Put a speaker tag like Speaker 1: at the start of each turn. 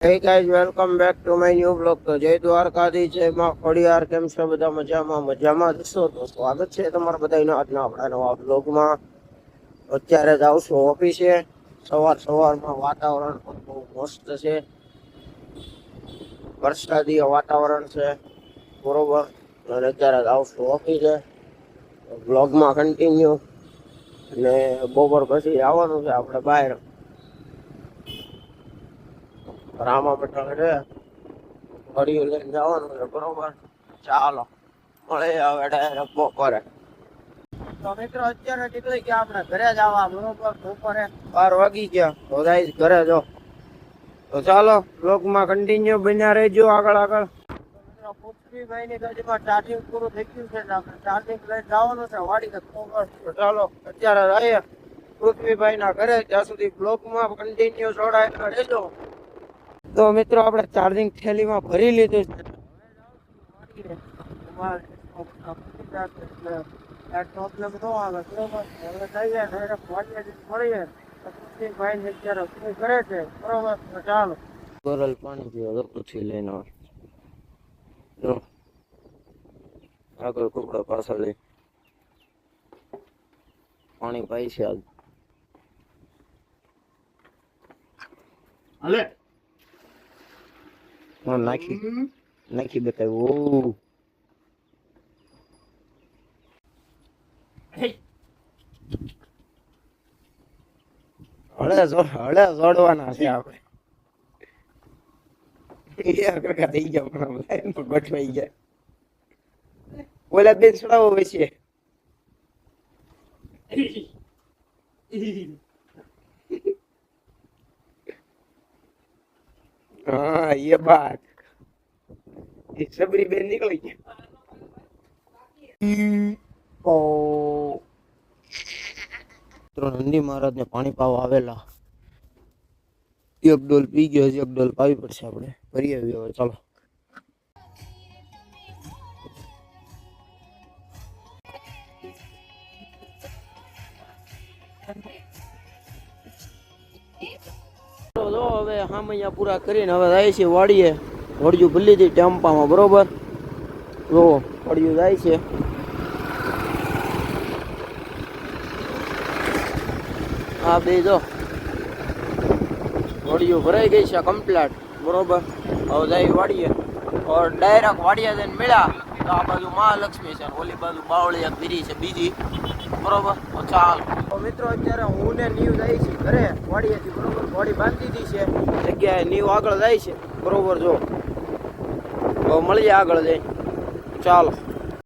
Speaker 1: Hey guys, welcome back to my new vlog. તો જય દ્વારકાધીશ, જય માં ખોડિયાર. કેમ છો બધા? મજામાં જશો તો સ્વાગત છે તમારા બધાનો આજના આપણા નવા vlogમાં. અત્યારે જાઉં છું ઓફિસે. સવારમાં વાતાવરણ પણ બહુ મસ્ત છે, વરસાદી વાતાવરણ છે બરોબર. અને અત્યારે જાઉં છું ઓફિસે, vlogમાં કન્ટિન્યુ. અને બપોર પછી આવવાનું છે આપણે બહાર રામા પટલ છે, ઘડીયું લઈને જવાનું છે બરોબર. ચાલો મળે હવે ડાયરેક્ટ બપોરે. તો મિત્રો અત્યારે નીકળી ગયા આપણે ઘરે જ આવવા બરોબર. બપોરે 12 વાગી ગયા તો ગાઈસ ઘરે જો. તો ચાલો બ્લોગમાં કન્ટિન્યુ બન્યા રહેજો આગળ. પૃથ્વીભાઈ ની ગાડીમાં ચાર્જિંગ પૂરું થઈ ગયું છે, આપણે ચાર્જિંગ લઈને જવાનું છે વાડી. તો ચાલો અત્યારે આવીએ પૃથ્વીભાઈ ના ઘરે. ત્યાં સુધી બ્લોગમાં કન્ટિન્યુ જોડાયેલા રહેજો. તો મિત્રો આપણે ચાર્જિંગ થેલીમાં ભરી લીધું છે. પ્રોબ્લેમ ન આવે બરોબર. હવે જઈએ ડાયરેક્ટ વાડીએથી મળીએ પૃથ્વીભાઈ ને અત્યારે શું કરે છે બરોબર. તો ચાલો ગોરલ પાણી પીવા તો પૃથ્વી લઈને આવે આગળ કુકડા પાછળ લઈ પાણી પાઈ છે આજ. હાલે નાખી બતાવ્યું. હળે જોડવાના છે આપણે. થઈ ગયા પણ ગોઠવાઈ ગયા. ઓલા બેન છોડાવો છે. हाँ ये बात सबरी बेन निकल गई. નંદી મહારાજ ને પાણી પાવા આવેલા. એક ડોલ પી ગયો, હજી એક ડોલ પાવી પડશે આપણે. ભરી આવી હવે ચાલો. જો હવે હામૈયા પૂરા કરીને હવે જાય છે વાડીએ. વડિયું ભરી લીધી ટેમ્પામાં બરોબર. જો વડિયું જાય છે. હા બે જો વડિયું ભરાઈ ગઈ છે કમ્પ્લીટ બરોબર. હવે જાય વાડીએ. ડાયરેક્ટ વાડીએ જઈને મળ્યા તો આ બાજુ મહાલક્ષ્મી છે, ઓલી બાજુ બાવળી એક બીજી છે બીજી બરોબર. તો ચાલ તો મિત્રો અત્યારે હું ને નીવ જાય છે ઘરે વાડીએથી બરોબર. વાડી બાંધી દીધી છે જગ્યાએ, નીવ આગળ જાય છે બરોબર. જો મળીએ આગળ જઈ ચાલો.